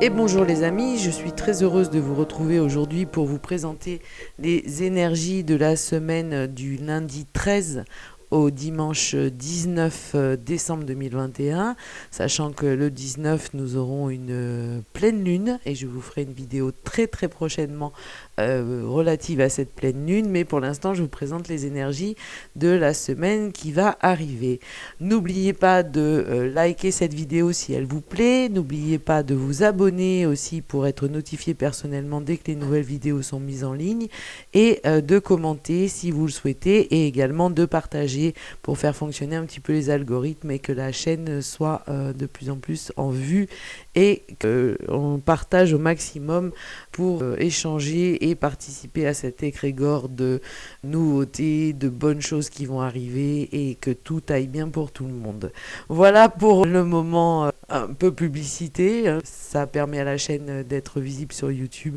Et bonjour les amis, je suis très heureuse de vous retrouver aujourd'hui pour vous présenter les énergies de la semaine du lundi 13 au dimanche 19 décembre 2021, sachant que le 19 nous aurons une pleine lune et je vous ferai une vidéo très prochainement relative à cette pleine lune, mais pour l'instant je vous présente les énergies de la semaine qui va arriver. N'oubliez pas de liker cette vidéo si elle vous plaît, n'oubliez pas de vous abonner aussi pour être notifié personnellement dès que les nouvelles vidéos sont mises en ligne et de commenter si vous le souhaitez et également de partager pour faire fonctionner un petit peu les algorithmes et que la chaîne soit de plus en plus en vue et qu'on partage au maximum pour échanger et participer à cet égrégore de nouveautés, de bonnes choses qui vont arriver et que tout aille bien pour tout le monde. Voilà pour le moment un peu publicité, ça permet à la chaîne d'être visible sur YouTube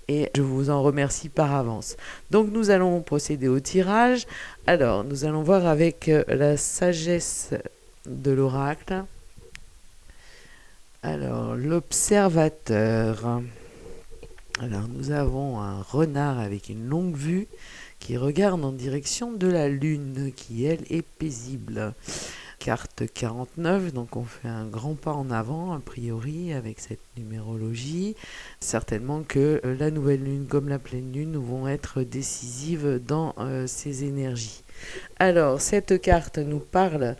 et je vous en remercie par avance. Donc nous allons procéder au tirage. Alors nous allons voir avec la sagesse de l'oracle. Alors l'observateur. Alors nous avons un renard avec une longue vue qui regarde en direction de la lune qui elle est paisible. Carte 49, donc on fait un grand pas en avant a priori avec cette numérologie. Certainement que la nouvelle lune comme la pleine lune vont être décisives dans ces énergies. Alors cette carte nous parle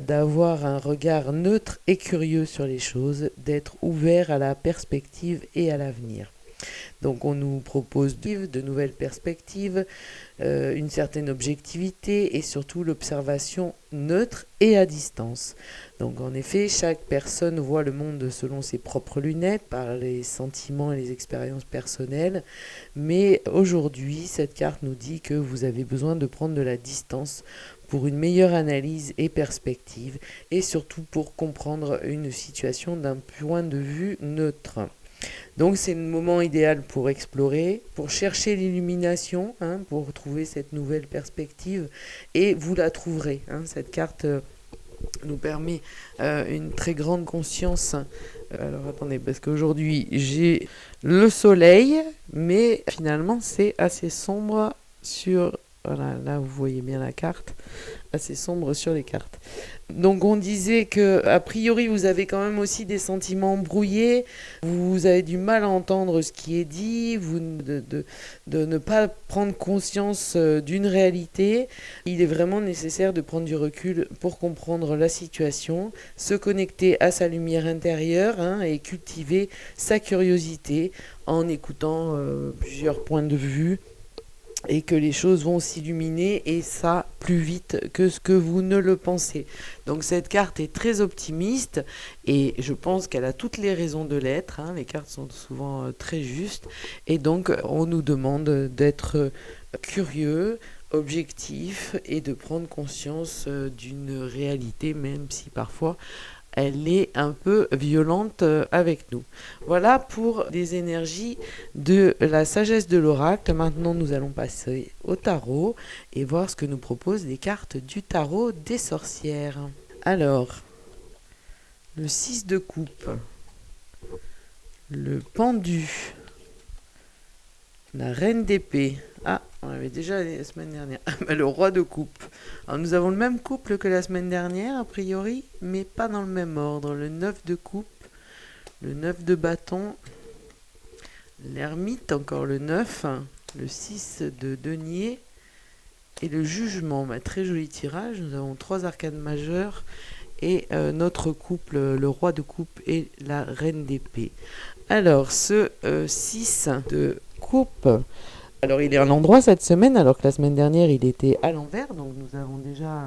d'avoir un regard neutre et curieux sur les choses, d'être ouvert à la perspective et à l'avenir. Donc on nous propose de nouvelles perspectives, une certaine objectivité et surtout l'observation neutre et à distance. Donc en effet, chaque personne voit le monde selon ses propres lunettes, par les sentiments et les expériences personnelles. Mais aujourd'hui, cette carte nous dit que vous avez besoin de prendre de la distance pour une meilleure analyse et perspective et surtout pour comprendre une situation d'un point de vue neutre. Donc c'est le moment idéal pour explorer, pour chercher l'illumination, pour trouver cette nouvelle perspective et vous la trouverez. Cette carte nous permet une très grande conscience. Alors attendez, parce qu'aujourd'hui j'ai le soleil, mais finalement c'est assez sombre sur... Voilà, là vous voyez bien la carte, assez sombre sur les cartes. Donc on disait que a priori vous avez quand même aussi des sentiments brouillés, vous avez du mal à entendre ce qui est dit, de ne pas prendre conscience d'une réalité. Il est vraiment nécessaire de prendre du recul pour comprendre la situation, se connecter à sa lumière intérieure et cultiver sa curiosité en écoutant plusieurs points de vue. Et que les choses vont s'illuminer et ça plus vite que ce que vous ne le pensez. Donc cette carte est très optimiste et je pense qu'elle a toutes les raisons de l'être. Les cartes sont souvent très justes et donc on nous demande d'être curieux, objectif et de prendre conscience d'une réalité, même si parfois elle est un peu violente avec nous. Voilà pour les énergies de la sagesse de l'oracle. Maintenant, nous allons passer au tarot et voir ce que nous proposent les cartes du tarot des sorcières. Alors, le 6 de coupe, le pendu, la reine d'épée. Ah, on l'avait déjà la semaine dernière. Le roi de coupe. Alors, nous avons le même couple que la semaine dernière, a priori, mais pas dans le même ordre. Le 9 de coupe, le 9 de bâton, l'ermite, encore le 9, le 6 de denier et le jugement. Très joli tirage. Nous avons 3 arcanes majeures et notre couple, le roi de coupe et la reine d'épée. Alors, ce 6 de coupe... Alors il est à l'endroit cette semaine, alors que la semaine dernière il était à l'envers, donc nous avons déjà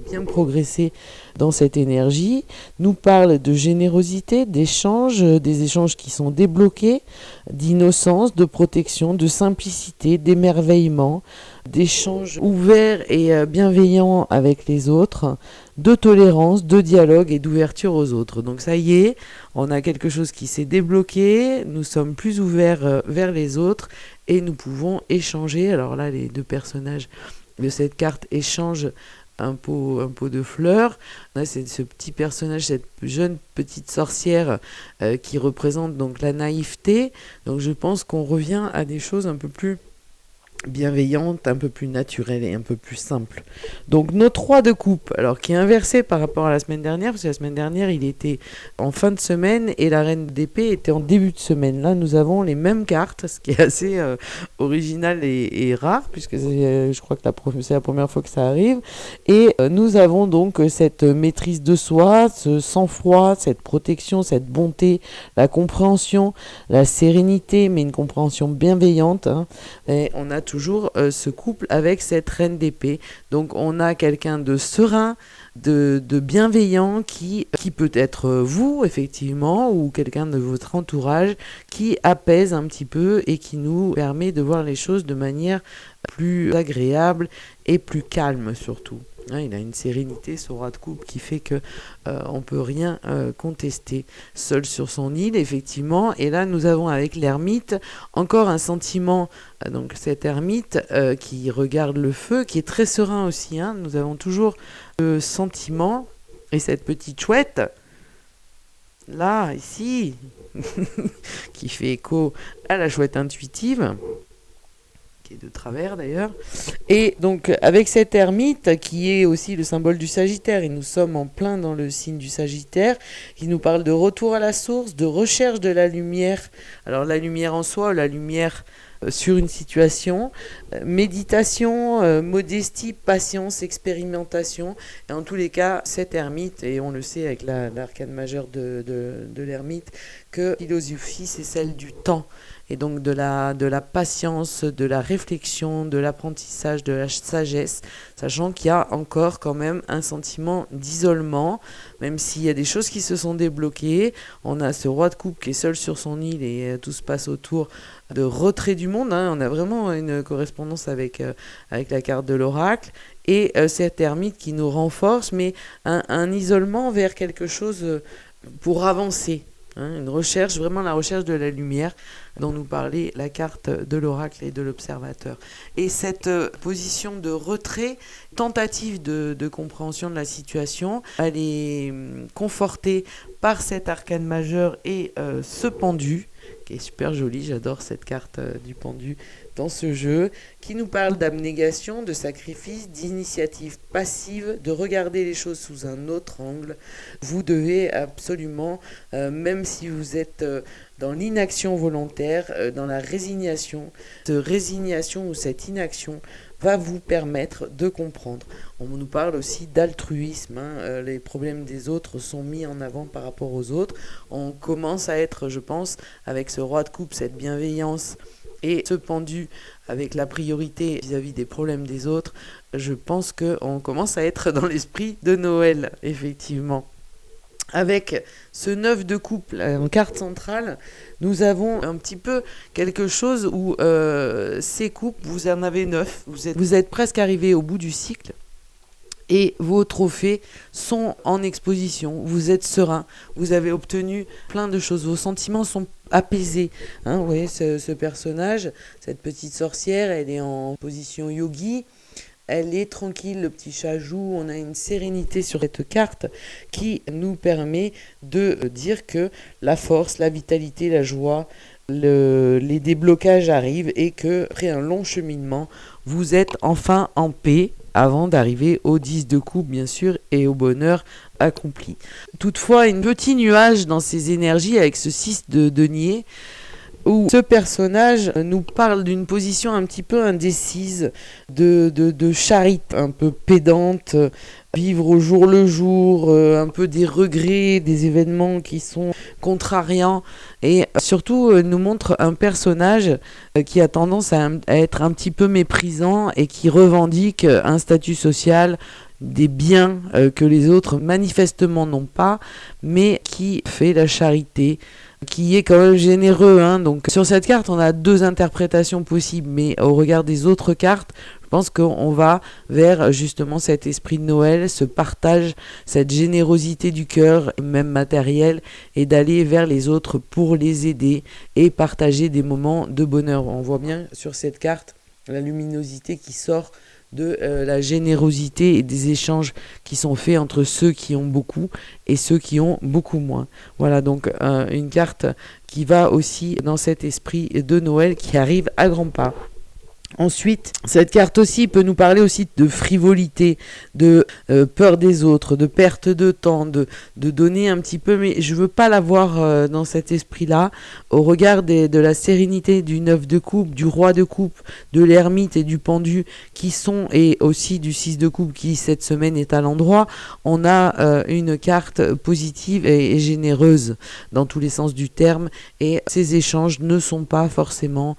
bien progressé dans cette énergie. Nous parle de générosité, d'échanges, des échanges qui sont débloqués, d'innocence, de protection, de simplicité, d'émerveillement, d'échanges ouverts et bienveillants avec les autres, de tolérance, de dialogue et d'ouverture aux autres. Donc ça y est, on a quelque chose qui s'est débloqué, nous sommes plus ouverts vers les autres et nous pouvons échanger. Alors là, les deux personnages de cette carte échangent un pot de fleurs. Là, c'est ce petit personnage, cette jeune petite sorcière qui représente donc la naïveté. Donc je pense qu'on revient à des choses un peu plus bienveillante, un peu plus naturelle et un peu plus simple. Donc notre roi de coupe, alors qui est inversé par rapport à la semaine dernière, parce que la semaine dernière il était en fin de semaine et la reine d'épée était en début de semaine. Là nous avons les mêmes cartes, ce qui est assez original et rare, puisque je crois que c'est la première fois que ça arrive. Et nous avons donc cette maîtrise de soi, ce sang-froid, cette protection, cette bonté, la compréhension, la sérénité, mais une compréhension bienveillante. Et on a toujours ce couple avec cette reine d'épée. Donc on a quelqu'un de serein, de bienveillant qui peut être vous, effectivement, ou quelqu'un de votre entourage qui apaise un petit peu et qui nous permet de voir les choses de manière plus agréable et plus calme surtout. Il a une sérénité, ce roi de coupe, qui fait que on peut rien contester. Seul sur son île, effectivement. Et là, nous avons avec l'ermite encore un sentiment. Donc cet ermite qui regarde le feu, qui est très serein aussi. Nous avons toujours le sentiment et cette petite chouette là, ici, qui fait écho à la chouette intuitive. De travers d'ailleurs, et donc avec cette ermite qui est aussi le symbole du Sagittaire, et nous sommes en plein dans le signe du Sagittaire, qui nous parle de retour à la source, de recherche de la lumière, alors la lumière en soi, la lumière sur une situation, méditation, modestie, patience, expérimentation, et en tous les cas cette ermite, et on le sait avec l'arcane majeure de l'ermite, que philosophie c'est celle du temps, et donc de la patience, de la réflexion, de l'apprentissage, de la sagesse, sachant qu'il y a encore quand même un sentiment d'isolement, même s'il y a des choses qui se sont débloquées. On a ce roi de coupe qui est seul sur son île et tout se passe autour de retrait du monde. On a vraiment une correspondance avec la carte de l'oracle, et cet ermite qui nous renforce, mais un isolement vers quelque chose pour avancer. Une recherche, vraiment la recherche de la lumière dont nous parlait la carte de l'oracle et de l'observateur. Et cette position de retrait, tentative de compréhension de la situation, elle est confortée par cet arcane majeur et ce pendu, qui est super joli, j'adore cette carte du pendu dans ce jeu, qui nous parle d'abnégation, de sacrifice, d'initiative passive, de regarder les choses sous un autre angle. Vous devez absolument, même si vous êtes dans l'inaction volontaire, dans la résignation, cette résignation ou cette inaction va vous permettre de comprendre. On nous parle aussi d'altruisme, les problèmes des autres sont mis en avant par rapport aux autres. On commence à être, je pense, avec ce roi de coupe, cette bienveillance, et ce pendu avec la priorité vis-à-vis des problèmes des autres, je pense qu'on commence à être dans l'esprit de Noël, effectivement. Avec ce 9 de coupe en carte centrale, nous avons un petit peu quelque chose où ces coupes, vous en avez 9, vous êtes presque arrivé au bout du cycle. Et vos trophées sont en exposition, vous êtes serein, vous avez obtenu plein de choses, vos sentiments sont apaisés. Vous voyez ce personnage, cette petite sorcière, elle est en position yogi, elle est tranquille, le petit chat joue, on a une sérénité sur cette carte qui nous permet de dire que la force, la vitalité, la joie, les déblocages arrivent et que après un long cheminement, vous êtes enfin en paix, avant d'arriver au 10 de coupe, bien sûr, et au bonheur accompli. Toutefois, un petit nuage dans ces énergies avec ce 6 de denier, où ce personnage nous parle d'une position un petit peu indécise, de charité, un peu pédante, vivre au jour le jour, un peu des regrets, des événements qui sont contrariants, et surtout nous montre un personnage qui a tendance à être un petit peu méprisant et qui revendique un statut social, des biens que les autres manifestement n'ont pas, mais qui fait la charité, qui est quand même généreux. Donc sur cette carte, on a deux interprétations possibles, mais au regard des autres cartes, je pense qu'on va vers justement cet esprit de Noël, ce partage, cette générosité du cœur, même matériel, et d'aller vers les autres pour les aider et partager des moments de bonheur. On voit bien sur cette carte la luminosité qui sort de la générosité et des échanges qui sont faits entre ceux qui ont beaucoup et ceux qui ont beaucoup moins. Voilà donc une carte qui va aussi dans cet esprit de Noël qui arrive à grands pas. Ensuite, cette carte aussi peut nous parler aussi de frivolité, de peur des autres, de perte de temps, de donner un petit peu, mais je veux pas l'avoir dans cet esprit-là. Au regard de la sérénité du 9 de coupe, du roi de coupe, de l'ermite et du pendu qui sont, et aussi du 6 de coupe qui cette semaine est à l'endroit, on a une carte positive et généreuse dans tous les sens du terme, et ces échanges ne sont pas forcément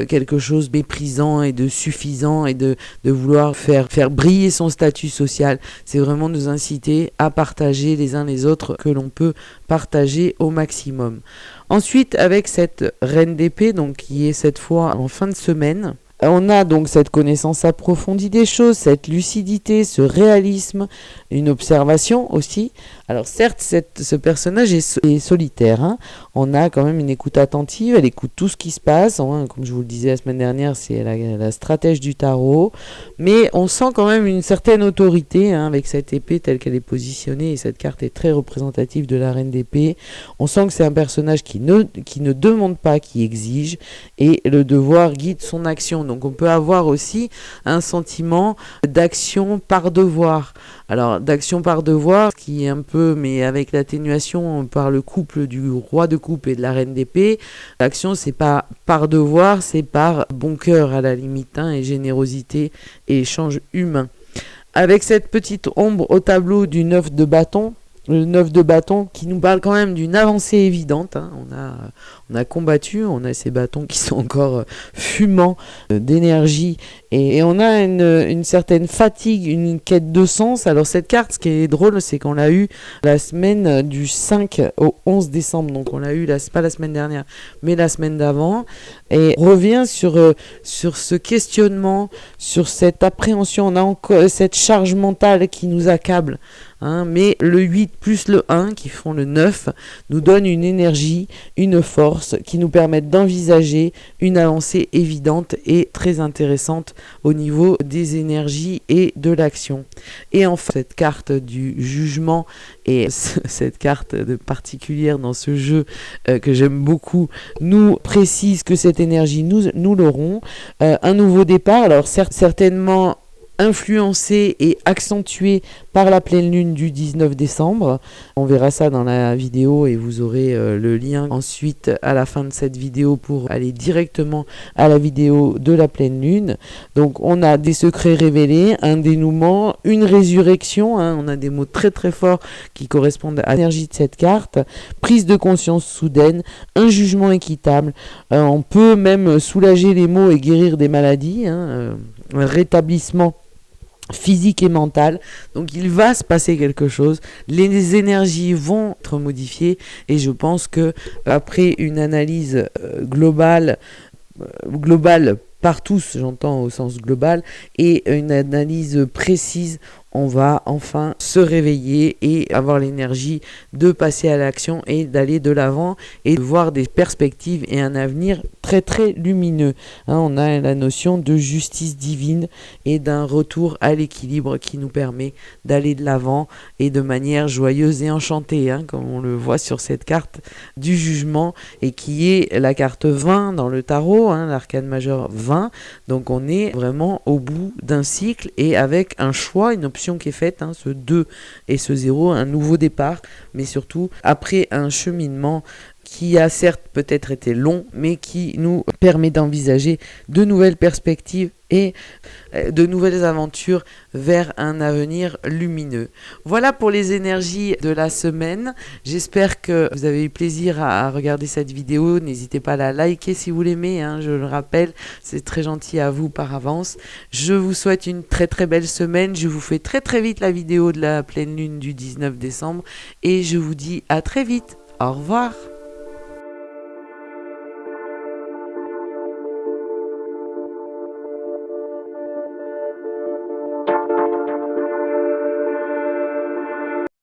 quelque chose de méprisant et de suffisant et de vouloir faire briller son statut social. C'est vraiment nous inciter à partager les uns les autres que l'on peut partager au maximum. Ensuite, avec cette reine d'épée, donc qui est cette fois en fin de semaine, on a donc cette connaissance approfondie des choses, cette lucidité, ce réalisme, une observation aussi. Alors certes, ce personnage est solitaire, hein. On a quand même une écoute attentive, elle écoute tout ce qui se passe, hein. Comme je vous le disais la semaine dernière, c'est la stratège du tarot, mais on sent quand même une certaine autorité, hein, avec cette épée telle qu'elle est positionnée, et cette carte est très représentative de la reine d'épée. On sent que c'est un personnage qui ne demande pas, qui exige, et le devoir guide son action. Donc on peut avoir aussi un sentiment d'action par devoir. Alors d'action par devoir, qui est un peu, mais avec l'atténuation par le couple du roi de coupe et de la reine d'épée, l'action c'est pas par devoir, c'est par bon cœur à la limite, hein, et générosité et échange humain. Avec cette petite ombre au tableau du 9 de bâton, le 9 de bâton qui nous parle quand même d'une avancée évidente, hein. On a combattu, on a ces bâtons qui sont encore fumants d'énergie et on a une certaine fatigue, une quête de sens. Alors cette carte, ce qui est drôle, c'est qu'on l'a eu la semaine du 5 au 11 décembre, donc on l'a eu pas la semaine dernière, mais la semaine d'avant, et on revient sur ce questionnement, sur cette appréhension, on a encore cette charge mentale qui nous accable. Hein, mais le 8 plus le 1 qui font le 9 nous donnent une énergie, une force qui nous permettent d'envisager une avancée évidente et très intéressante au niveau des énergies et de l'action. Et enfin, cette carte du jugement et cette carte de particulière dans ce jeu que j'aime beaucoup nous précise que cette énergie, nous l'aurons. Un nouveau départ, alors certainement influencé et accentué par la pleine lune du 19 décembre. On verra ça dans la vidéo et vous aurez le lien ensuite à la fin de cette vidéo pour aller directement à la vidéo de la pleine lune. Donc on a des secrets révélés, un dénouement, une résurrection, hein, on a des mots très très forts qui correspondent à l'énergie de cette carte, prise de conscience soudaine, un jugement équitable, on peut même soulager les maux et guérir des maladies, hein, un rétablissement physique et mentale. Donc il va se passer quelque chose, les énergies vont être modifiées et je pense que après une analyse globale par tous, j'entends au sens global, et une analyse précise, on va enfin se réveiller et avoir l'énergie de passer à l'action et d'aller de l'avant et de voir des perspectives et un avenir très très lumineux. Hein, on a la notion de justice divine et d'un retour à l'équilibre qui nous permet d'aller de l'avant et de manière joyeuse et enchantée, hein, comme on le voit sur cette carte du jugement et qui est la carte 20 dans le tarot, hein, l'arcane majeur 20. Donc on est vraiment au bout d'un cycle et avec un choix, une option qui est faite, hein, ce 2 et ce 0, un nouveau départ, mais surtout après un cheminement qui a certes peut-être été long, mais qui nous permet d'envisager de nouvelles perspectives et de nouvelles aventures vers un avenir lumineux. Voilà pour les énergies de la semaine. J'espère que vous avez eu plaisir à regarder cette vidéo. N'hésitez pas à la liker si vous l'aimez, hein, je le rappelle, c'est très gentil à vous par avance. Je vous souhaite une très très belle semaine. Je vous fais très très vite la vidéo de la pleine lune du 19 décembre et je vous dis à très vite. Au revoir.